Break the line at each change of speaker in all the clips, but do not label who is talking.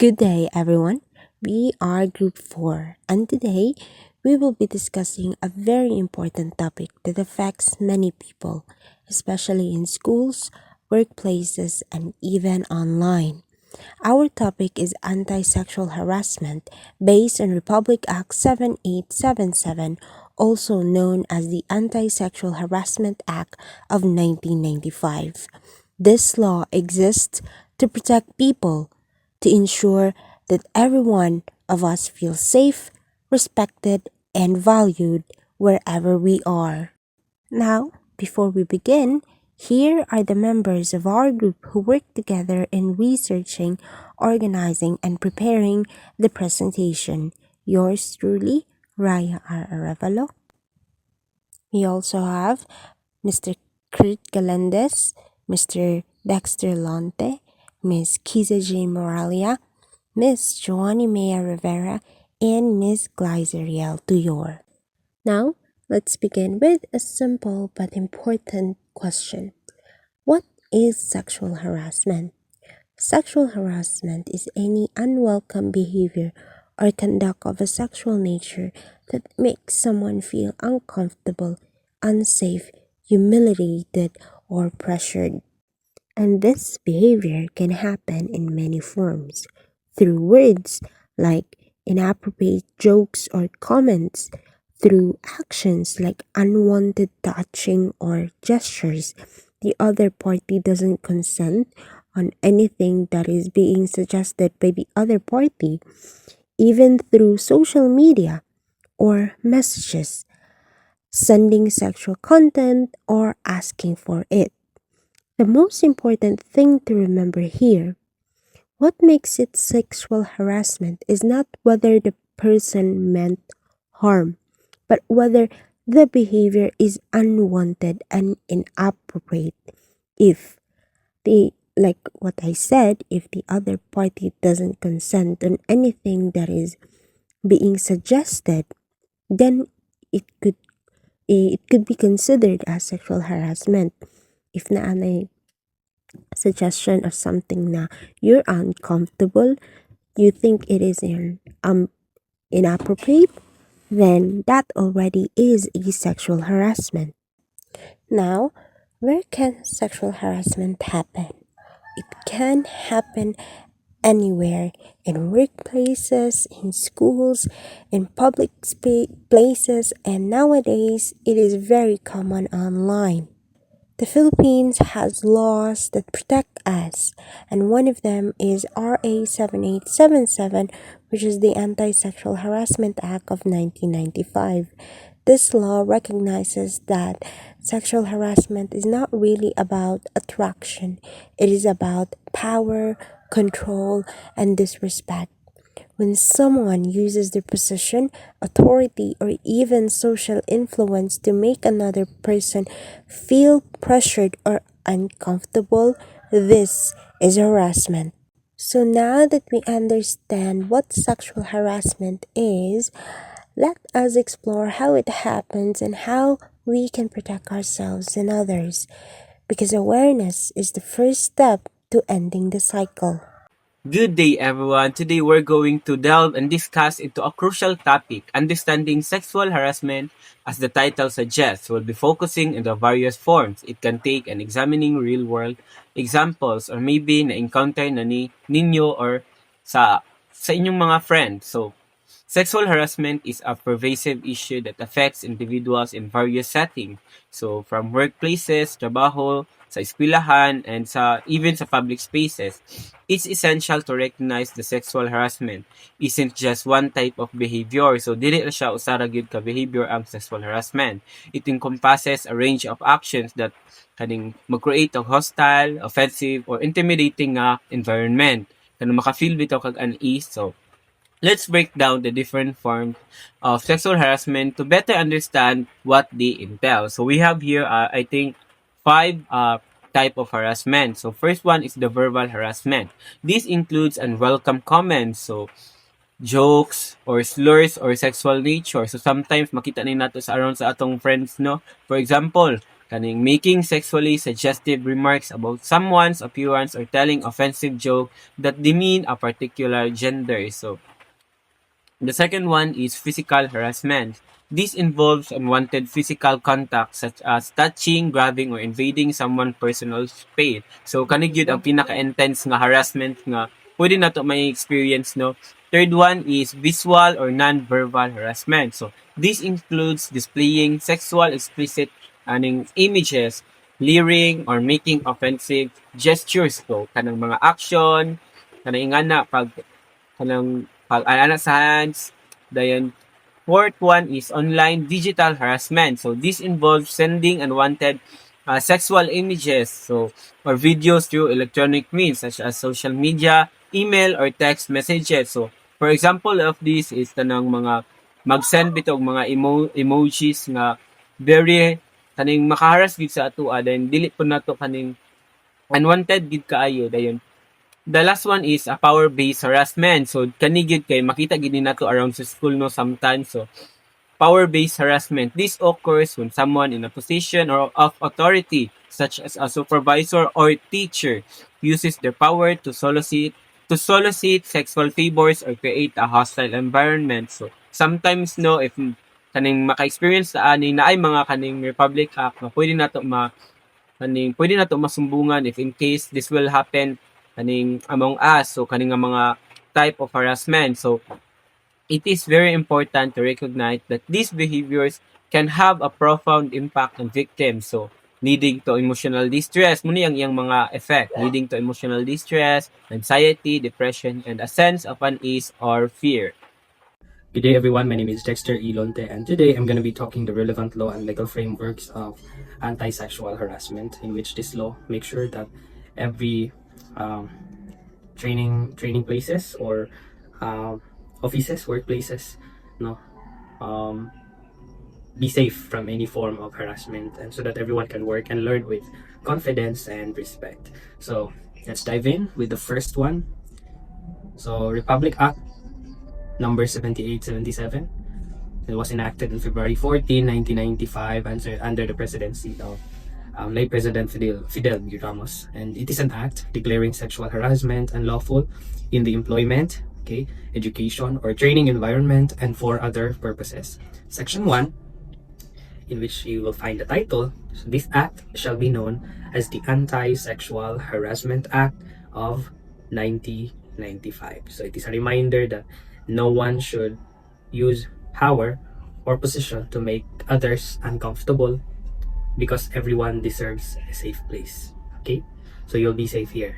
Good day, everyone. We are Group 4, and today we will be discussing a very important topic that affects many people, especially in schools, workplaces, and even online. Our topic is anti sexual harassment based on Republic Act 7877, also known as the Anti Sexual Harassment Act of 1995. This law exists to protect people, to ensure that every one of us feels safe, respected, and valued wherever we are. Now, before we begin, here are the members of our group who work together in researching, organizing, and preparing the presentation. Yours truly, Raya R. Arevalo. We also have Mr. Kurt Galendez, Mr. Dexter Lonte, Ms. Kiza J. Moralia, Miss Joanie Mea Rivera, and Miss Glyzeriel Tuyor. Now, let's begin with a simple but important question. What is sexual harassment? Sexual harassment is any unwelcome behavior or conduct of a sexual nature that makes someone feel uncomfortable, unsafe, humiliated, or pressured. And this behavior can happen in many forms through words like inappropriate jokes or comments, through actions like unwanted touching or gestures. The other party doesn't consent on anything that is being suggested by the other party, even through social media or messages, sending sexual content or asking for it. The most important thing to remember here, what makes it sexual harassment is not whether the person meant harm, but whether the behavior is unwanted and inappropriate. If like what I said, if the other party doesn't consent on anything that is being suggested, then it could it could be considered as sexual harassment. If naanay suggestion of something na you're uncomfortable, you think it is inappropriate, then that already is a sexual harassment. Now, where can sexual harassment happen? It can happen anywhere, in workplaces, in schools, in public places, and nowadays it is very common online. The Philippines has laws that protect us, and one of them is RA 7877, which is the Anti Sexual Harassment Act of 1995. This law recognizes that sexual harassment is not really about attraction, it is about power, control, and disrespect. When someone uses their position, authority, or even social influence to make another person feel pressured or uncomfortable, this is harassment. So now that we understand what sexual harassment is, let us explore how it happens and how we can protect ourselves and others, because awareness is the first step to ending the cycle.
Good day, everyone. Today we're going to delve and discuss into a crucial topic, understanding sexual harassment. As the title suggests, we'll be focusing on the various forms it can take and examining real-world examples or maybe na-encounter na ninyo or sa inyong mga friends. So, sexual harassment is a pervasive issue that affects individuals in various settings. So, from workplaces, trabaho, sa eskwelahan, and even sa public spaces. It's essential to recognize the sexual harassment isn't just one type of behavior. So, dili na siya usara gyud ka behavior ang sexual harassment. It encompasses a range of actions that kaning mag-create of hostile, offensive, or intimidating environment. Kanang maka-feel bitaw kag unease. So, let's break down the different forms of sexual harassment to better understand what they entail. So we have here, I think, five type of harassment. So first one is the verbal harassment. This includes unwelcome comments, so jokes or slurs or sexual nature. So sometimes makita ni nato sa around sa atong friends, no? For example, kaning making sexually suggestive remarks about someone's appearance or telling offensive joke that demean a particular gender. So the second one is physical harassment. This involves unwanted physical contact such as touching, grabbing, or invading someone's personal space. So kanig yun ang pinaka-intense nga harassment nga pwede na to may experience, no? Third one is visual or non-verbal harassment. So this includes displaying sexual explicit images, leering, or making offensive gestures. So kanang mga action, kanang ingana pag kanang pag-alala sa hands. Dayon, fourth one is online digital harassment. So this involves sending unwanted sexual images or videos through electronic means such as social media, email, or text messages. So for example of this is tanang mga mag-send bitog mga emojis nga very kaning makaharas gid sa ato then dili po nato kaning unwanted gid kaayo dayon. The last one is a power-based harassment. So, kani gyud kay makita gid nato around sa school no sometimes. So, power-based harassment. This occurs when someone in a position or of authority, such as a supervisor or teacher, uses their power to solicit sexual favors or create a hostile environment. So, sometimes no if kaning maka-experience sa ani na ay mga kaning Republic Act na pwede nato pwede na to masumbungan if in case this will happen kaning among us so kaning nga mga type of harassment. So it is very important to recognize that these behaviors can have a profound impact on victims. So leading to emotional distress, muna ang iyang mga effect, leading to emotional distress, anxiety, depression, and a sense of unease or fear.
Good day, everyone. My name is Dexter Ilonte, and today I'm going to be talking the relevant law and legal frameworks of anti-sexual harassment, in which this law makes sure that every um, training places or offices, workplaces, no, um, be safe from any form of harassment, and so that everyone can work and learn with confidence and respect. So let's dive in with the first one. So Republic Act number 7877. It was enacted on February 14, 1995 under the presidency of late President Fidel B. Ramos. And it is an act declaring sexual harassment unlawful in the employment, okay, education, or training environment and for other purposes. Section 1, in which you will find the title, so this act shall be known as the Anti-Sexual Harassment Act of 1995. So it is a reminder that no one should use power or position to make others uncomfortable, because everyone deserves a safe place. Okay? So you'll be safe here.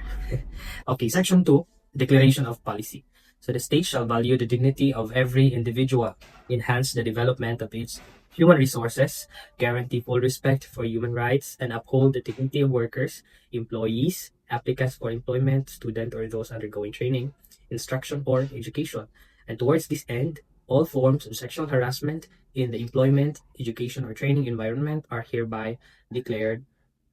Okay, section 2, declaration of policy. So the state shall value the dignity of every individual, enhance the development of its human resources, guarantee full respect for human rights, and uphold the dignity of workers, employees, applicants for employment, student, or those undergoing training, instruction, or education. And towards this end, all forms of sexual harassment in the employment, education, or training environment are hereby declared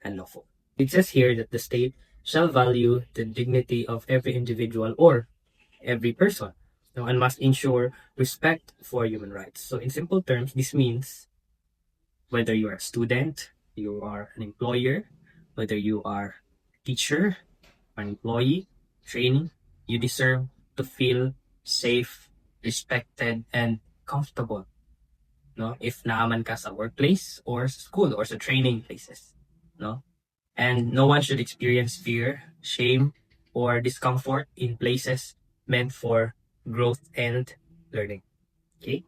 unlawful. It says here that the state shall value the dignity of every individual or every person, and must ensure respect for human rights. So in simple terms, this means whether you are a student, you are an employer, whether you are a teacher, an employee, training, you deserve to feel safe, respected, and comfortable. No, if naaman ka sa workplace or school or sa training places, no, and no one should experience fear, shame, or discomfort in places meant for growth and learning. Okay?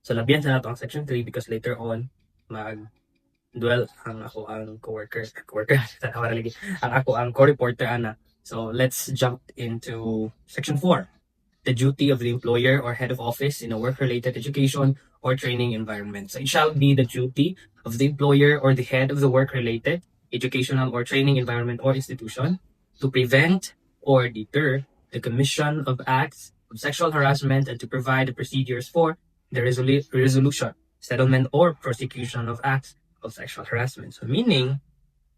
So labihan sa nato ang section 3 because later on mag-duel ang coworker tanawa lagi ang ako ang co-reporter ana. So let's jump into section 4. The duty of the employer or head of office in a work-related education or training environment. So it shall be the duty of the employer or the head of the work-related educational or training environment or institution to prevent or deter the commission of acts of sexual harassment and to provide the procedures for the resolution, settlement, or prosecution of acts of sexual harassment. So meaning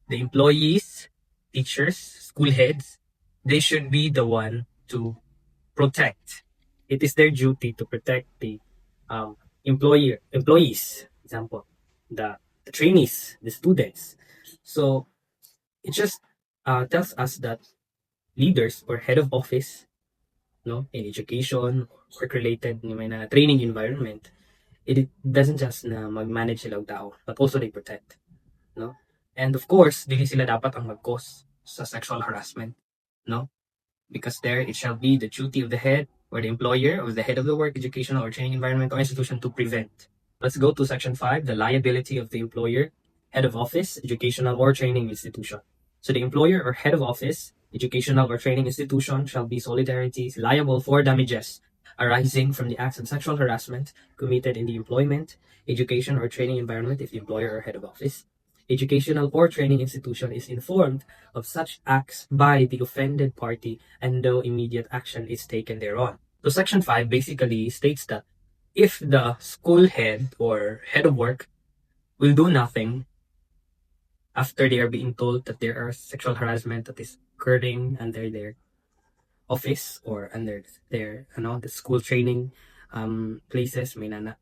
the employees, teachers, school heads, they should be the one to protect. It is their duty to protect the employees. Example, the the trainees, the students. So it just tells us that leaders or head of office, no, in education, work-related, may na training environment, it doesn't just na mag-manage sila og tao, but also they protect, no? And of course, dili sila dapat ang mag-cause sa sexual harassment, no? Because there it shall be the duty of the head or the employer or the head of the work, educational or training environment or institution to prevent. Let's go to section 5, the liability of the employer, head of office, educational or training institution. So the employer or head of office, educational or training institution shall be solidarity liable for damages arising from the acts of sexual harassment committed in the employment, education or training environment if the employer or head of office, educational or training institution is informed of such acts by the offended party and no immediate action is taken thereon. So section 5 basically states that if the school head or head of work will do nothing after they are being told that there are sexual harassment that is occurring under their office or under their the school training places, may nana,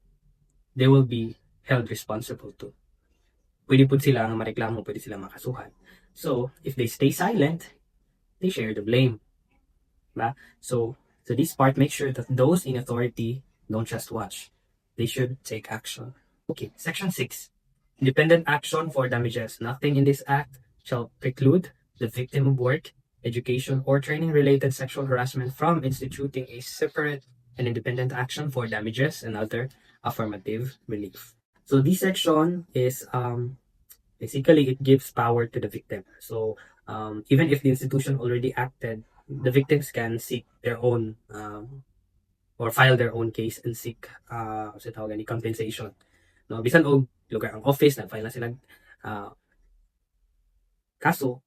they will be held responsible too. Pwede po sila ang mareklamo, pwede sila makasuhan. So, if they stay silent, they share the blame. Ba? So this part, make sure that those in authority don't just watch. They should take action. Okay, section 6. Independent action for damages. Nothing in this act shall preclude the victim of work, education, or training related sexual harassment from instituting a separate and independent action for damages and other affirmative relief. So this section is basically it gives power to the victim. So even if the institution already acted, the victims can seek their own or file their own case and seek sa tawag ni compensation. No, bisan og lugar ang office na file na sila kaso,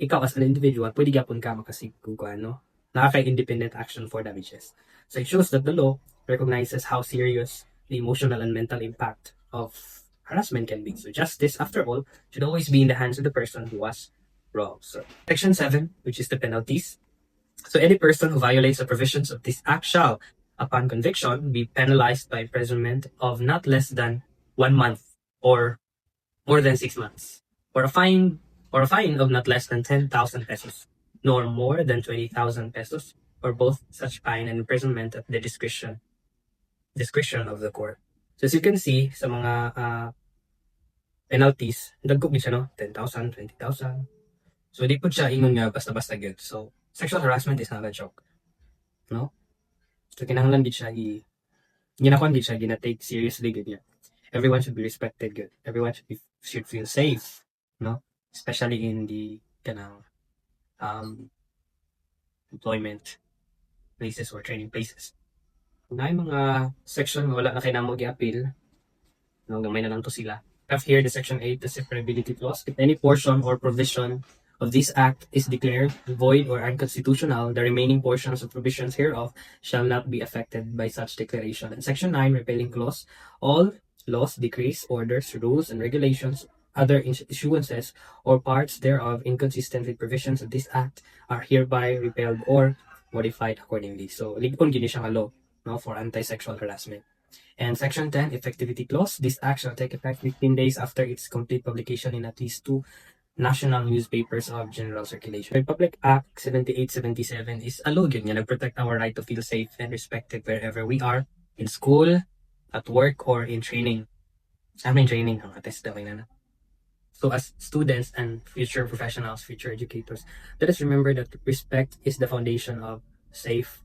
ikaw as an individual pwede gyapon ka makasig kung ano, nakaka-independent action for damages. So it shows that the law recognizes how serious the emotional and mental impact of harassment can be. So justice, after all, should always be in the hands of the person who was wrong. So section 7, which is the penalties. So any person who violates the provisions of this act shall, upon conviction, be penalized by imprisonment of not less than 1 month or more than 6 months, or a fine of not less than 10,000 pesos, nor more than 20,000 pesos, or both such fine and imprisonment at the discretion of the court. So as you can see, sa mga penalties, dagko gid siya, no? 10,000, 20,000. So di po siya ingon nga basta-basta gyud. So sexual harassment is not a joke, no? So kinahanglan gid siya ginakon gid siya gina-take seriously gid niya. Everyone should be respected good. Everyone should feel safe, no? Especially in the kanang employment places or training places. Kung na mga section wala na kay namo gi-appeal, no, gamay na lang to sila. Have here the section 8, the separability clause. If any portion or provision of this act is declared void or unconstitutional, the remaining portions of provisions hereof shall not be affected by such declaration. And section 9, repealing clause, all laws, decrees, orders, rules, and regulations, other issuances, or parts thereof inconsistent with provisions of this act are hereby repealed or modified accordingly. So, ligpon gini siya nga law, no, for anti-sexual harassment. And section 10, effectivity clause, this act shall take effect 15 days after its complete publication in at least 2 national newspapers of general circulation. Republic Act 7877 is a law yun nga nag-protect our right to feel safe and respected wherever we are, in school, at work, or in training. Sa amin training, ang attest daw na. So as students and future professionals, future educators, let us remember that respect is the foundation of safe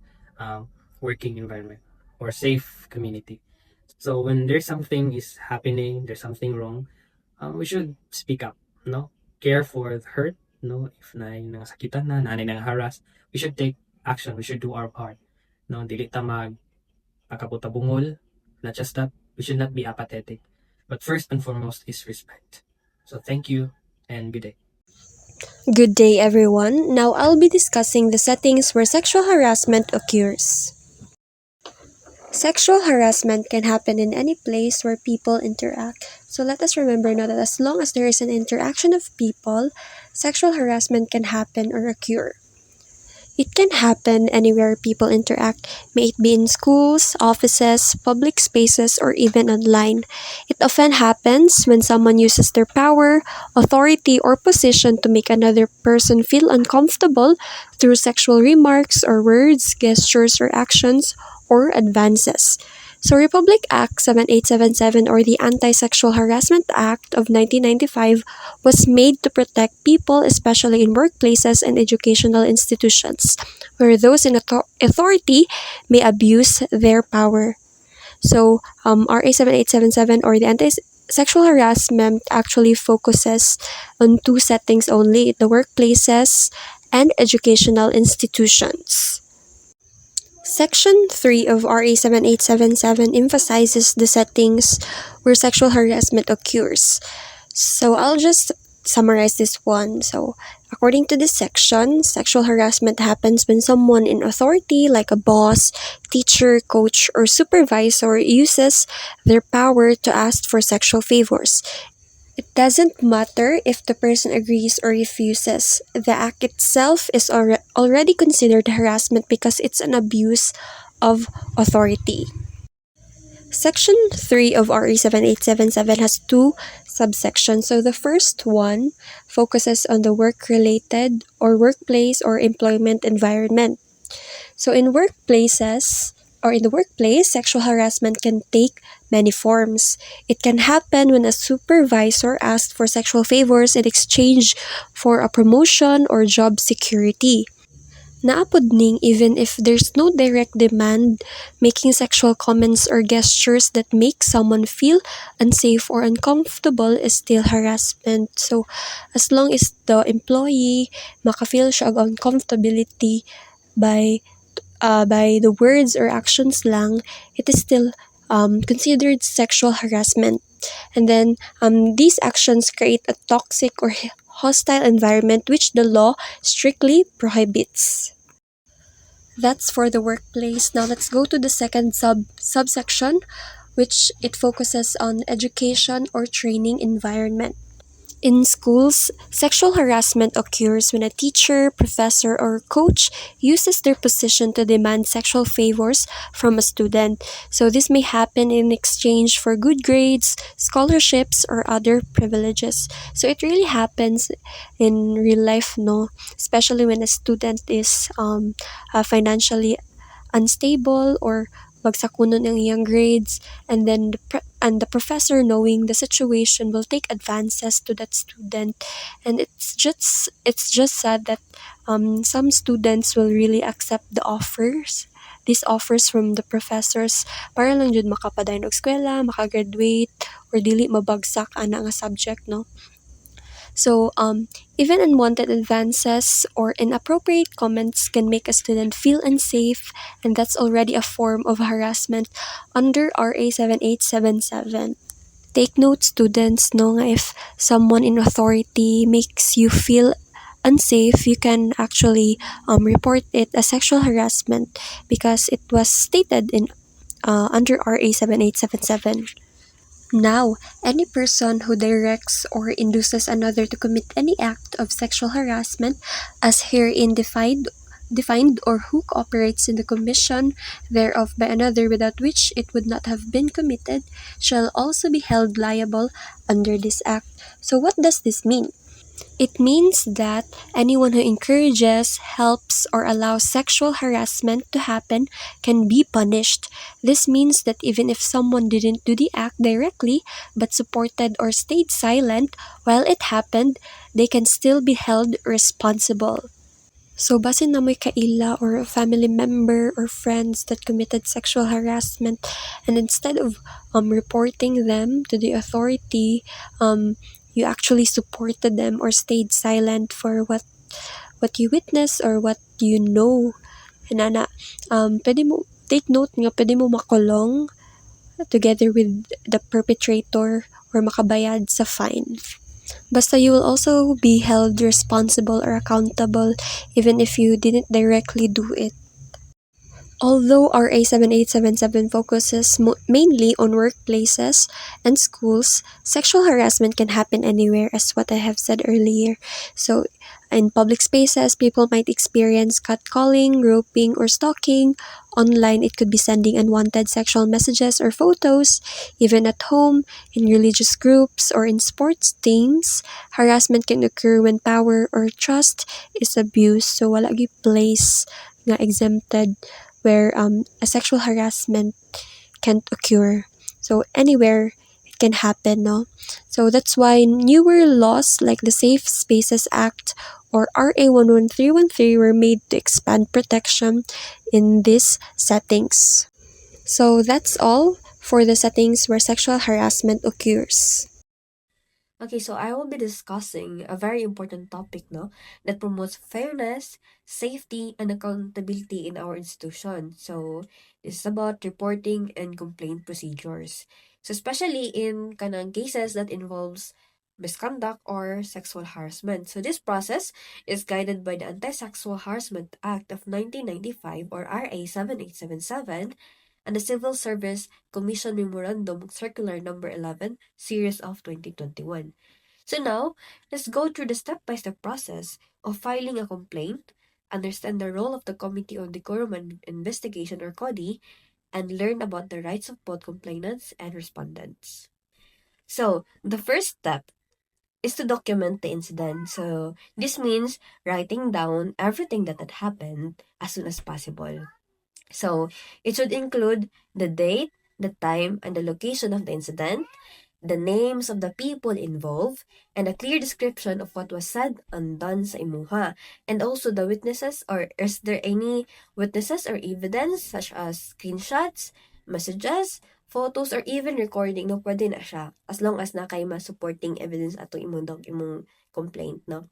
working environment or safe community. So when there's something is happening, there's something wrong, we should speak up, no? Care for the hurt, no? If nangasakitan na, nang harass, we should take action. We should do our part, no? Dili ta magpakabutabungol, not just that, we should not be apathetic. But first and foremost is respect. So thank you and good day.
Good day, everyone. Now I'll be discussing the settings where sexual harassment occurs. Sexual harassment can happen in any place where people interact. So let us remember now that as long as there is an interaction of people, sexual harassment can happen or occur. It can happen anywhere people interact, may it be in schools, offices, public spaces, or even online. It often happens when someone uses their power, authority, or position to make another person feel uncomfortable through sexual remarks or words, gestures, or actions, or advances. So Republic Act 7877, or the Anti-Sexual Harassment Act of 1995, was made to protect people, especially in workplaces and educational institutions, where those in authority may abuse their power. So RA 7877, or the Anti-Sexual Harassment, actually focuses on two settings only: the workplaces and educational institutions. Section 3 of RA 7877 emphasizes the settings where sexual harassment occurs. So I'll just summarize this one. So, according to this section, sexual harassment happens when someone in authority, like a boss, teacher, coach, or supervisor, uses their power to ask for sexual favors. It doesn't matter if the person agrees or refuses. The act itself is already considered harassment because it's an abuse of authority. Section 3 of RE 7877 has two subsections. So the first one focuses on the work-related or workplace or employment environment. So in the workplace, sexual harassment can take many forms. It can happen when a supervisor asks for sexual favors in exchange for a promotion or job security. Naapod ning even if there's no direct demand, making sexual comments or gestures that make someone feel unsafe or uncomfortable is still harassment. So, as long as the employee makafeel siya og uncomfortability by by the words or actions lang, it is still considered sexual harassment. And then these actions create a toxic or hostile environment which the law strictly prohibits. That's for the workplace. Now let's go to the second subsection, which it focuses on education or training environment. In schools, sexual harassment occurs when a teacher, professor, or coach uses their position to demand sexual favors from a student. So this may happen in exchange for good grades, scholarships, or other privileges. So it really happens in real life, no? Especially when a student is financially unstable or magsakunon ang iyang grades, and then the professor, knowing the situation, will take advances to that student. And it's just sad that some students will really accept these offers from the professors para lang jud makapadayon og eskwela, makagraduate, or dili mabagsak ana nga subject, no? So, even unwanted advances or inappropriate comments can make a student feel unsafe, and that's already a form of harassment under RA 7877. Take note, students, no, nga if someone in authority makes you feel unsafe, you can actually report it as sexual harassment because it was stated in under RA 7877. Now, any person who directs or induces another to commit any act of sexual harassment, as herein defined, or who cooperates in the commission thereof by another without which it would not have been committed, shall also be held liable under this act. So what does this mean? It means that anyone who encourages, helps, or allows sexual harassment to happen can be punished. This means that even if someone didn't do the act directly but supported or stayed silent while it happened, they can still be held responsible. So, basin na mo'y kaila or a family member or friends that committed sexual harassment, and instead of reporting them to the authority, you actually supported them or stayed silent for what you witnessed or what you know. Nana, pwede mo, take note nga, pwede mo makulong together with the perpetrator or makabayad sa fine. Basta you will also be held responsible or accountable even if you didn't directly do it. Although RA 7877 focuses mainly on workplaces and schools, sexual harassment can happen anywhere, as what I have said earlier. So, in public spaces, people might experience catcalling, groping, or stalking. Online, it could be sending unwanted sexual messages or photos. Even at home, in religious groups, or in sports teams, harassment can occur when power or trust is abused. So, wala gyud place nga exempted where a sexual harassment can't occur. So anywhere it can happen, no? So that's why newer laws like the Safe Spaces Act or RA 11313 were made to expand protection in these settings. So that's all for the settings where sexual harassment occurs.
Okay, so I will be discussing a very important topic, no, that promotes fairness, safety, and accountability in our institution. So this is about reporting and complaint procedures. So especially in kanang cases that involves misconduct or sexual harassment. So this process is guided by the Anti-Sexual Harassment Act of 1995 or RA 7877 and the Civil Service Commission Memorandum Circular Number 11, Series of 2021. So now, let's go through the step-by-step process of filing a complaint, understand the role of the Committee on Decorum and Investigation or CODI, and learn about the rights of both complainants and respondents. So, the first step is to document the incident. So, this means writing down everything that had happened as soon as possible. So, it should include the date, the time, and the location of the incident, the names of the people involved, and a clear description of what was said and done sa imuha. And also the witnesses, or is there any witnesses or evidence such as screenshots, messages, photos, or even recording, no, pwede na siya. As long as na kay supporting evidence ato imong complaint, no?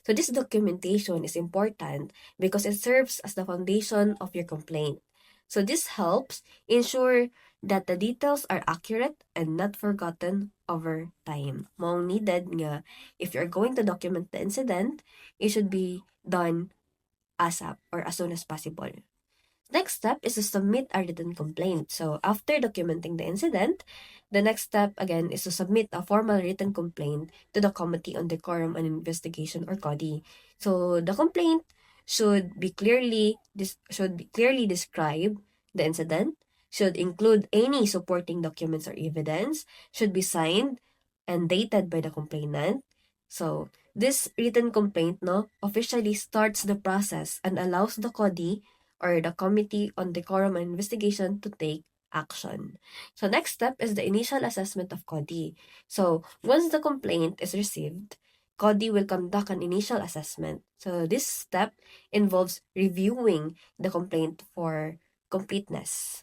So this documentation is important because it serves as the foundation of your complaint. So this helps ensure that the details are accurate and not forgotten over time. Maong needed nga if you're going to document the incident, it should be done ASAP or as soon as possible. Next step is to submit a written complaint. So after documenting the incident, the next step again is to submit a formal written complaint to the Committee on Decorum and Investigation or CODI. So the complaint should be clearly describe the incident, should include any supporting documents or evidence, should be signed and dated by the complainant. So this written complaint no officially starts the process and allows the CODI or the Committee on Decorum and Investigation to take action. So next step is the initial assessment of CODI. So once the complaint is received, CODI will conduct an initial assessment. So this step involves reviewing the complaint for completeness,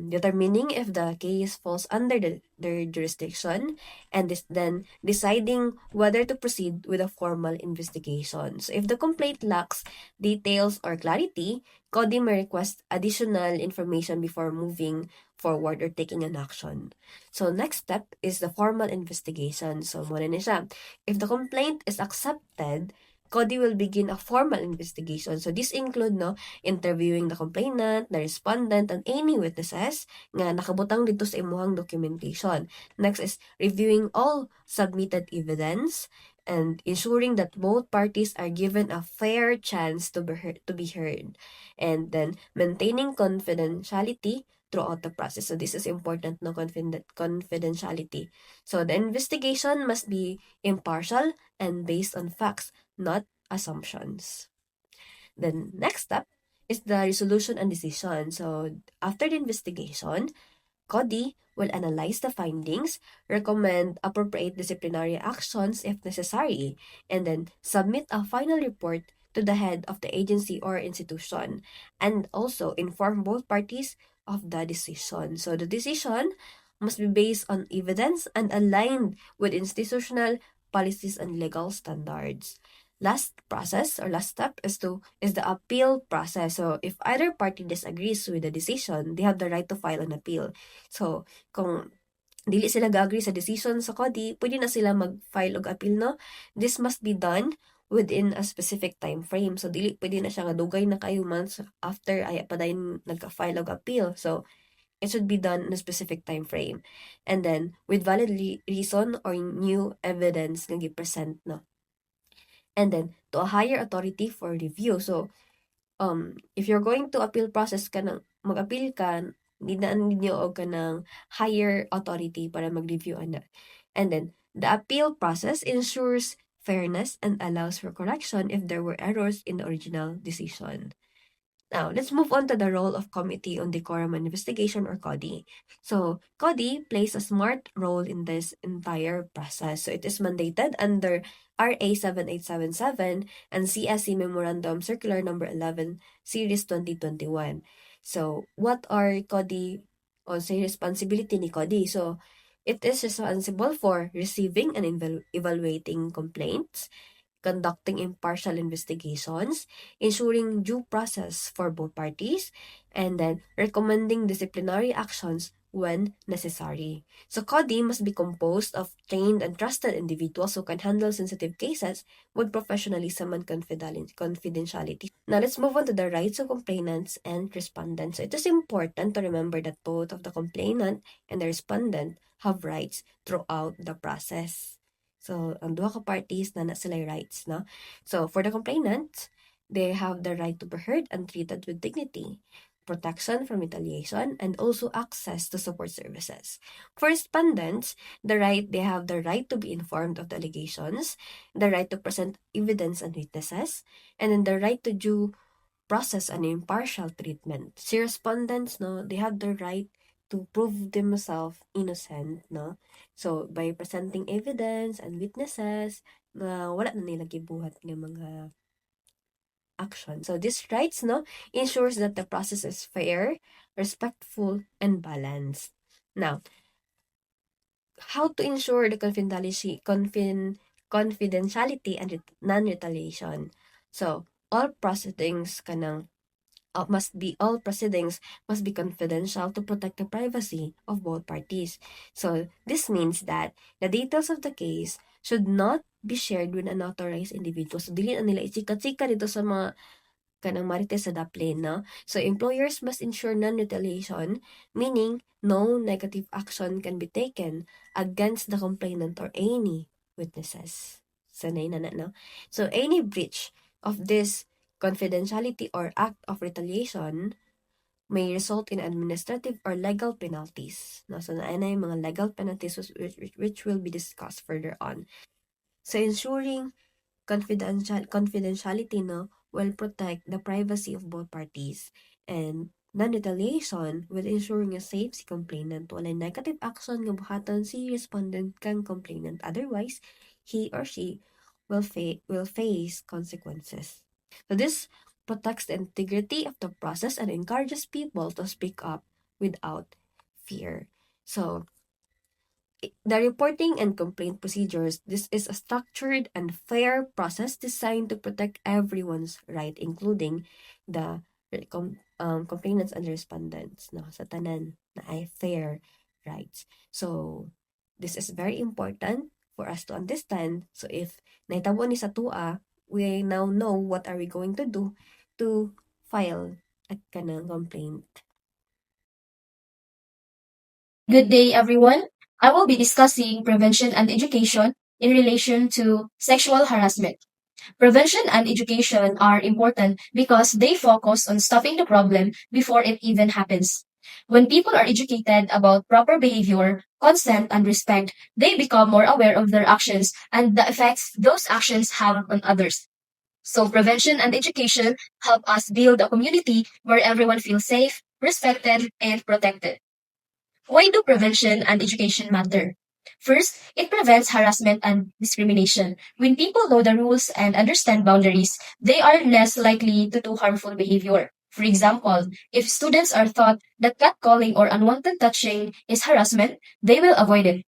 determining if the case falls under their jurisdiction, and then deciding whether to proceed with a formal investigation. So if the complaint lacks details or clarity, CODI may request additional information before moving forward or taking an action. So next step is the formal investigation. So muna na siya. If the complaint is accepted, CODI will begin a formal investigation. So this include interviewing the complainant, the respondent, and any witnesses nga nakabutang dito sa imuhang documentation. Next is reviewing all submitted evidence and ensuring that both parties are given a fair chance to be heard. And then maintaining confidentiality throughout the process. So this is important, no, confidentiality. So the investigation must be impartial and based on facts, not assumptions. Then next step is the resolution and decision. So after the investigation, CODI will analyze the findings, recommend appropriate disciplinary actions if necessary, and then submit a final report to the head of the agency or institution, and also inform both parties of the decision. So the decision must be based on evidence and aligned with institutional policies and legal standards. Last step is the appeal process. So if either party disagrees with the decision, they have the right to file an appeal. So kung dili sila agree sa decision sa CODI, pwede na sila mag-file og appeal, no? This must be done within a specific time frame. So, dili pwede na siya nga dugay na kayo months after ay pa dayon nagka-file og appeal. So, it should be done in a specific time frame. And then, with valid reason or new evidence nga gi-present, no? And then, to a higher authority for review. So, if you're going to appeal process ka ng, mag-appeal ka, dinaan ninyo og ka ng higher authority para mag-review ana. And then, the appeal process ensures fairness and allows for correction if there were errors in the original decision. Now, let's move on to the role of Committee on Decorum and Investigation, or CODI. So, CODI plays a smart role in this entire process. So, it is mandated under RA 7877 and CSC Memorandum Circular Number 11, Series 2021. So, what are CODI, o say responsibility ni CODI? So, it is responsible for receiving and evaluating complaints, conducting impartial investigations, ensuring due process for both parties, and then recommending disciplinary actions when necessary. So CODI must be composed of trained and trusted individuals who can handle sensitive cases with professionalism and confidentiality. Now let's move on to the rights of complainants and respondents. So it is important to remember that both of the complainant and the respondent have rights throughout the process. So, ang duha ka parties na sila rights, no? So, for the complainant, they have the right to be heard and treated with dignity, protection from retaliation, and also access to support services. For respondents, they have the right to be informed of the allegations, the right to present evidence and witnesses, and then the right to due process and impartial treatment. Si respondents, no, they have the right to prove themselves innocent, no? So, by presenting evidence and witnesses, na wala na nila gibuhat ng mga action. So, these rights, no, ensures that the process is fair, respectful, and balanced. Now, how to ensure the confidentiality and non-retaliation. So, all proceedings all proceedings must be confidential to protect the privacy of both parties. So, this means that the details of the case should not be shared with unauthorized individuals. So, dili na nila ichika-chika dito sa mga kanang marites sa daplin, no? So, employers must ensure non-retaliation, meaning no negative action can be taken against the complainant or any witnesses. Sanay na, no? So, any breach of this confidentiality or act of retaliation may result in administrative or legal penalties. No? So, na yung mga legal penalties which will be discussed further on. So, ensuring confidentiality, no, will protect the privacy of both parties, and non-retaliation will ensuring a safe si complainant. Walay negative action nga buhaton si respondent kang complainant. Otherwise, he or she will face consequences. So this protects the integrity of the process and encourages people to speak up without fear. So, the reporting and complaint procedures, this is a structured and fair process designed to protect everyone's right, including the complainants and respondents, no, sa tanan na ay fair rights. So, this is very important for us to understand. So, if naitabo ni sa tua, we now know what are we going to do to file a kanang complaint.
Good day, everyone. I will be discussing prevention and education in relation to sexual harassment. Prevention and education are important because they focus on stopping the problem before it even happens. When people are educated about proper behavior, consent, and respect, they become more aware of their actions and the effects those actions have on others. So prevention and education help us build a community where everyone feels safe, respected, and protected. Why do prevention and education matter? First, it prevents harassment and discrimination. When people know the rules and understand boundaries, they are less likely to do harmful behavior. For example, if students are taught that catcalling or unwanted touching is harassment, they will avoid it.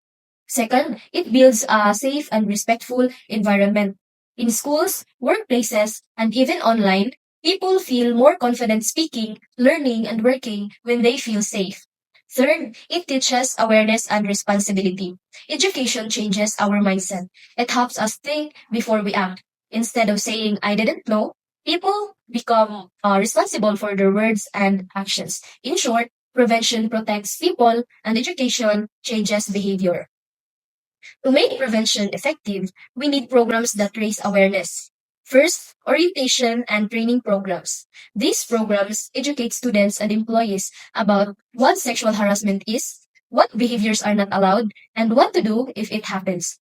Second, it builds a safe and respectful environment. In schools, workplaces, and even online, people feel more confident speaking, learning, and working when they feel safe. Third, it teaches awareness and responsibility. Education changes our mindset. It helps us think before we act. Instead of saying, I didn't know, people become responsible for their words and actions. In short, prevention protects people and education changes behavior. To make prevention effective, we need programs that raise awareness. First, orientation and training programs. These programs educate students and employees about what sexual harassment is, what behaviors are not allowed, and what to do if it happens.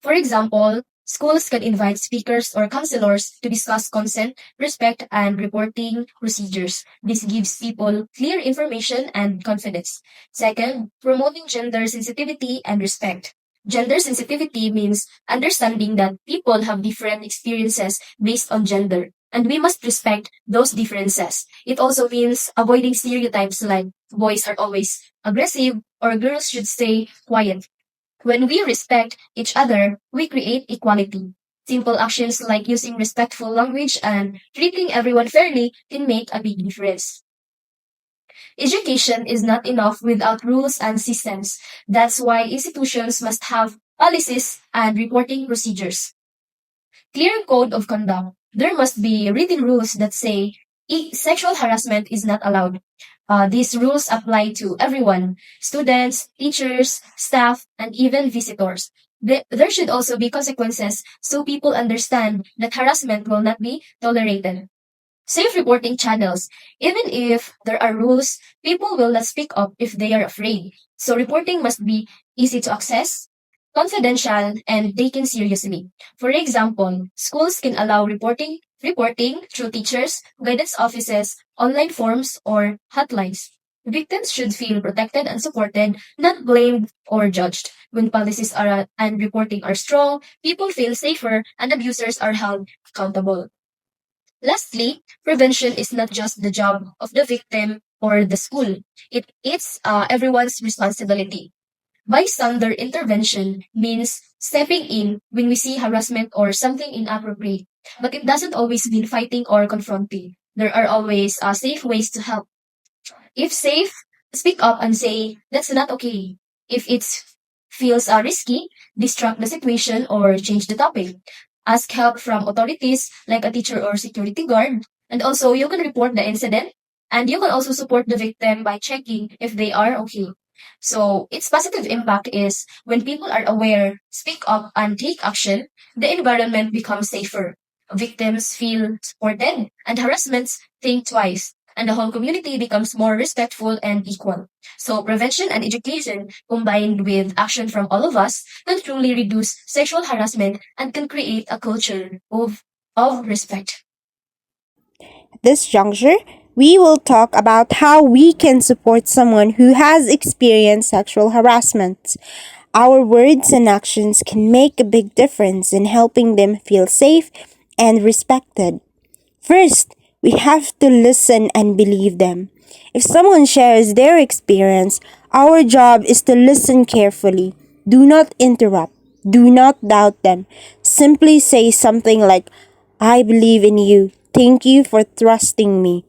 For example, schools can invite speakers or counselors to discuss consent, respect, and reporting procedures. This gives people clear information and confidence. Second, promoting gender sensitivity and respect. Gender sensitivity means understanding that people have different experiences based on gender, and we must respect those differences. It also means avoiding stereotypes like boys are always aggressive or girls should stay quiet. When we respect each other, we create equality. Simple actions like using respectful language and treating everyone fairly can make a big difference. Education is not enough without rules and systems. That's why institutions must have policies and reporting procedures. Clear code of conduct. There must be written rules that say sexual harassment is not allowed. These rules apply to everyone, students, teachers, staff, and even visitors. There should also be consequences so people understand that harassment will not be tolerated. Safe reporting channels. Even if there are rules, people will not speak up if they are afraid. So reporting must be easy to access, confidential, and taken seriously. For example, schools can allow reporting through teachers, guidance offices, online forms, or hotlines. Victims should feel protected and supported, not blamed or judged. When policies are and reporting are strong, people feel safer and abusers are held accountable. Lastly, prevention is not just the job of the victim or the school. It's everyone's responsibility. Bystander intervention means stepping in when we see harassment or something inappropriate, but it doesn't always mean fighting or confronting. There are always safe ways to help. If safe, speak up and say, that's not okay. If it feels risky, distract the situation or change the topic. Ask help from authorities like a teacher or security guard. And also, you can report the incident. And you can also support the victim by checking if they are okay. So, its positive impact is when people are aware, speak up, and take action, the environment becomes safer. Victims feel supported, and harassments think twice, and the whole community becomes more respectful and equal. So, prevention and education combined with action from all of us can truly reduce sexual harassment and can create a culture of respect.
At this juncture, we will talk about how we can support someone who has experienced sexual harassment. Our words and actions can make a big difference in helping them feel safe and respected. First, we have to listen and believe them. If someone shares their experience, our job is to listen carefully. Do not interrupt. Do not doubt them. Simply say something like, I believe in you. Thank you for trusting me.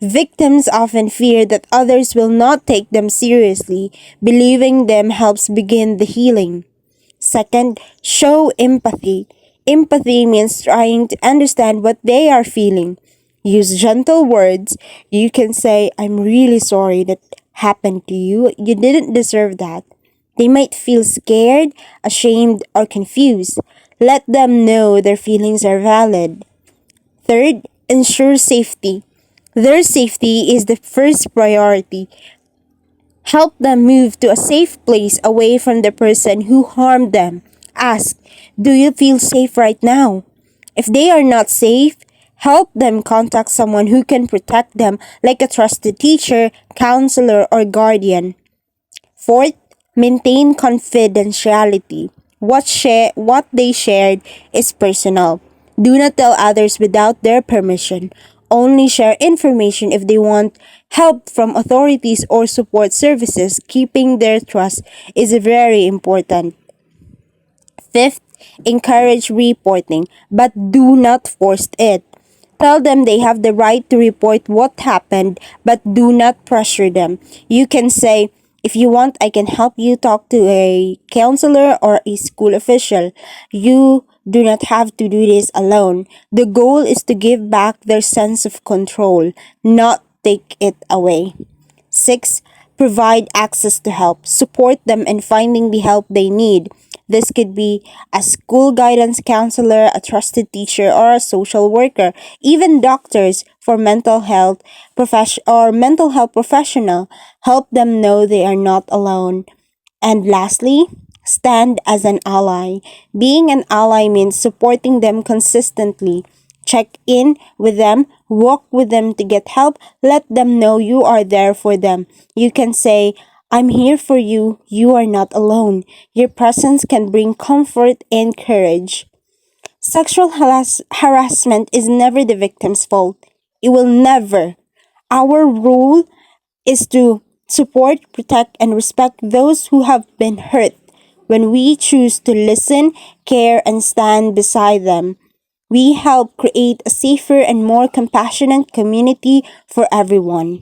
Victims often fear that others will not take them seriously. Believing them helps begin the healing. Second, show empathy. Empathy means trying to understand what they are feeling. Use gentle words. You can say, I'm really sorry that happened to you. You didn't deserve that. They might feel scared, ashamed, or confused. Let them know their feelings are valid. Third, ensure safety. Their safety is the first priority. Help them move to a safe place away from the person who harmed them. Ask, do you feel safe right now? If they are not safe, help them contact someone who can protect them, like a trusted teacher, counselor, or guardian. Fourth, maintain confidentiality. What they shared is personal. Do not tell others without their permission. Only share information if they want help from authorities or support services. Keeping their trust is very important. Fifth, encourage reporting, but do not force it. Tell them they have the right to report what happened, but do not pressure them. You can say, if you want, I can help you talk to a counselor or a school official. You do not have to do this alone. The goal is to give back their sense of control, not take it away. 6. Provide access to help. Support them in finding the help they need. This could be a school guidance counselor, a trusted teacher, or a social worker, even doctors for mental health professional. Help them know they are not alone. And lastly, stand as an ally. Being an ally means supporting them consistently. Check in with them, walk with them to get help, let them know you are there for them. You can say, I'm here for you, you are not alone. Your presence can bring comfort and courage. Harassment is never the victim's fault. It will never. Our role is to support, protect, and respect those who have been hurt. When we choose to listen, care, and stand beside them, we help create a safer and more compassionate community for everyone.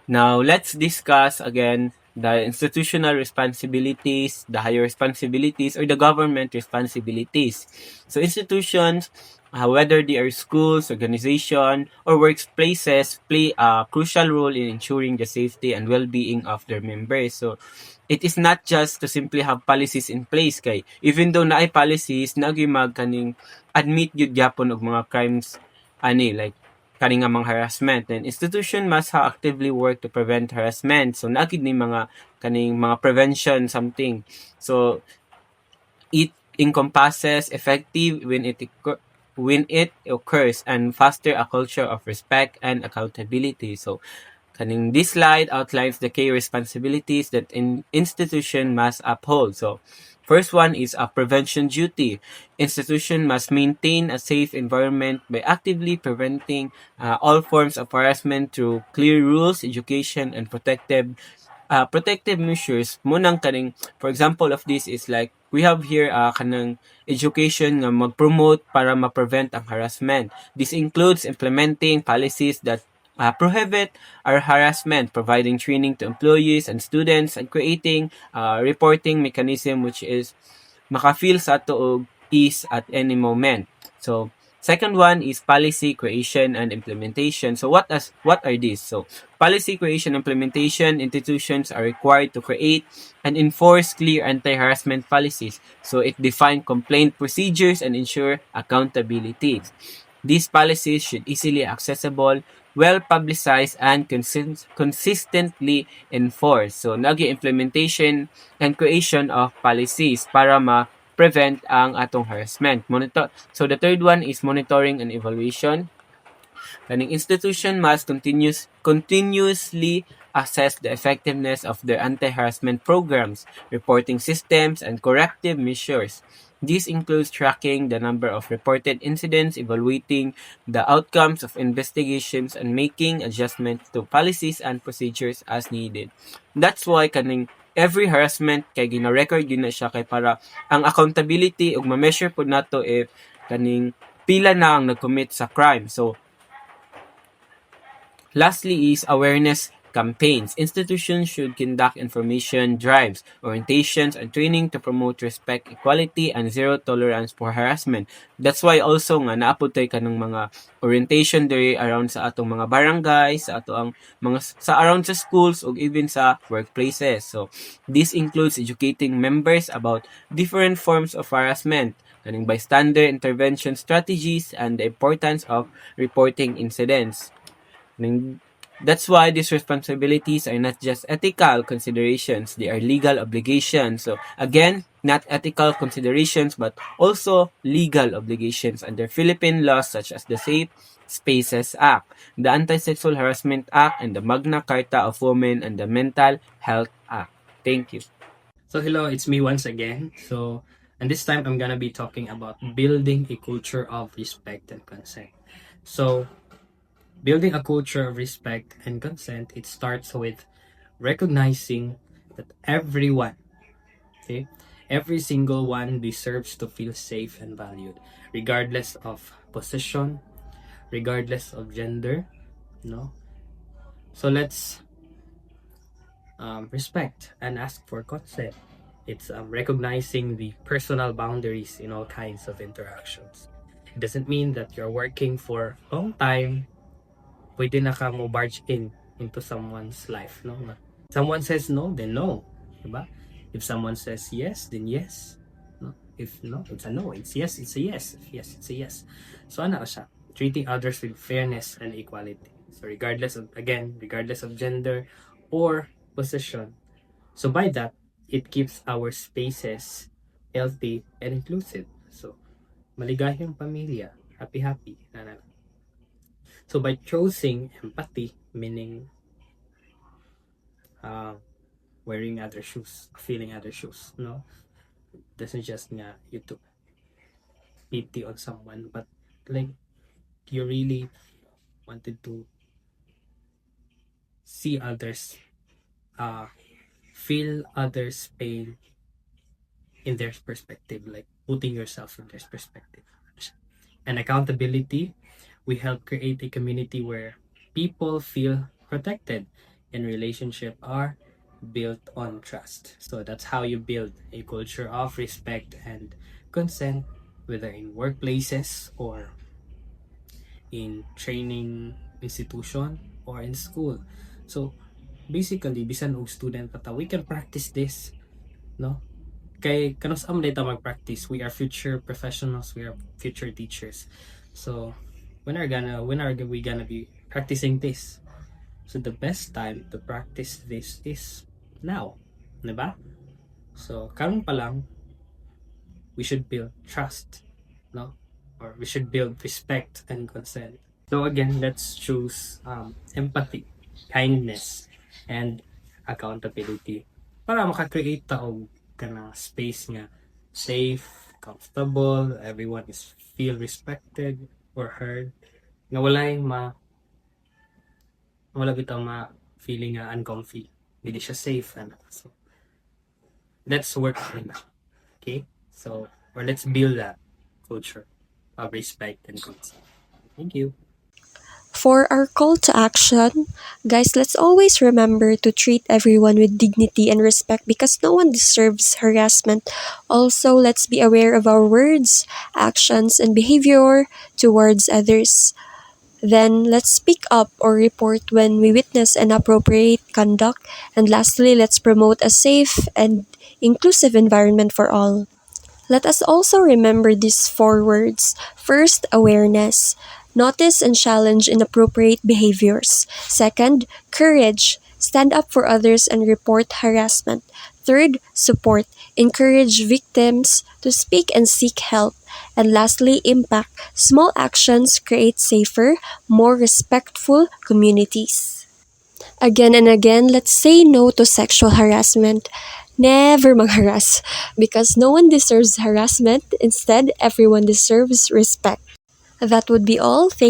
Now, let's discuss again the institutional responsibilities, the higher responsibilities, or the government responsibilities. So, institutions, whether they are schools, organization, or workplaces, play a crucial role in ensuring the safety and well-being of their members. So, it is not just to simply have policies in place kay even though naay policies nagimag kaning admit gyud gyapon og mga crimes ani like kani nga mga harassment, then institution must actively work to prevent harassment. So naagid ni mga kaning mga prevention something. So it encompasses effective when it occurs and foster a culture of respect and accountability. So kaning this slide outlines the key responsibilities that an institution must uphold. So first one is a prevention duty. Institution must maintain a safe environment by actively preventing all forms of harassment through clear rules, education, and protective measures mo nang kaning for example of this is like we have here kanang education nga mag-promote para ma-prevent ang harassment. This includes implementing policies that prohibit our harassment, providing training to employees and students, and creating reporting mechanism which is makafeel sa ato og ease at any moment. So second one is policy creation and implementation. So what are these? So policy creation and implementation, institutions are required to create and enforce clear anti-harassment policies. So it defines complaint procedures and ensure accountability. These policies should easily accessible, well publicized, and consistently enforced. So nagi implementation and creation of policies para prevent ang atong harassment. So the third one is monitoring and evaluation. Kaning institution must continuously assess the effectiveness of their anti-harassment programs, reporting systems, and corrective measures. This includes tracking the number of reported incidents, evaluating the outcomes of investigations, and making adjustments to policies and procedures as needed. That's why kaning every harassment kay gina-record yun na siya kay para ang accountability ug ma-measure pud nato if kaning pila na ang nag-commit sa crime. So lastly is awareness campaigns. Institutions should conduct information drives, orientations, and training to promote respect, equality, and zero tolerance for harassment. That's why also nga naaputay ka ng mga orientation diri around sa atong mga barangay, sa ato ang mga sa around sa schools o even sa workplaces. So this includes educating members about different forms of harassment, kaning bystander intervention strategies, and the importance of reporting incidents. That's why these responsibilities are not just ethical considerations, they are legal obligations. So again, not ethical considerations but also legal obligations under Philippine laws such as the Safe Spaces Act, the Anti-Sexual Harassment Act, and the Magna Carta of Women and the Mental Health Act. Thank you.
So hello, it's me once again. And this time I'm gonna be talking about building a culture of respect and consent. So building a culture of respect and consent, it starts with recognizing that everyone, okay, every single one deserves to feel safe and valued, regardless of position, regardless of gender, no. So let's respect and ask for consent. It's recognizing the personal boundaries in all kinds of interactions. It doesn't mean that you're working for a long time, pwede na ka mo barge in into someone's life, no? Someone says no, then no, diba? If someone says yes, then yes. No? If no, it's a no. It's yes, it's a yes. If yes, it's a yes. So ano siya? Treating others with fairness and equality. So regardless of gender or position. So by that, it keeps our spaces healthy and inclusive. So maligayang pamilya, happy-happy. So by choosing empathy, meaning uh, wearing other shoes, feeling other shoes, no, doesn't just nga you took pity on someone, but like you really wanted to see others, uh, feel others' pain in their perspective, like putting yourself in their perspective. And accountability, we help create a community where people feel protected and relationship are built on trust. So that's how you build a culture of respect and consent, whether in workplaces or in training institution or in school. So basically, bisan og student pata, we can practice this, no? Kay kanus am data mag-practice. We are future professionals, we are future teachers. So when are we gonna be practicing this? So the best time to practice this is now, 'di ba? So karon pa lang we should build trust, no? Or we should build respect and consent. So again, let's choose empathy, kindness, and accountability para maka-create ta og kanang space nga safe, comfortable, everyone is feel respected or heard. Nga wala bitaw feeling nga uncomfy. Hindi siya safe and so let's work on that. Okay? So or let's build that culture of respect and consent. Thank you.
For our call to action, guys, let's always remember to treat everyone with dignity and respect because no one deserves harassment. Also, let's be aware of our words, actions, and behavior towards others. Then, let's speak up or report when we witness inappropriate conduct. And lastly, let's promote a safe and inclusive environment for all. Let us also remember these four words. First, awareness. Notice and challenge inappropriate behaviors. Second, courage. Stand up for others and report harassment. Third, support. Encourage victims to speak and seek help. And lastly, impact. Small actions create safer, more respectful communities. Again and again, let's say no to sexual harassment. Never mag-harass because no one deserves harassment. Instead, everyone deserves respect. That would be all. Thank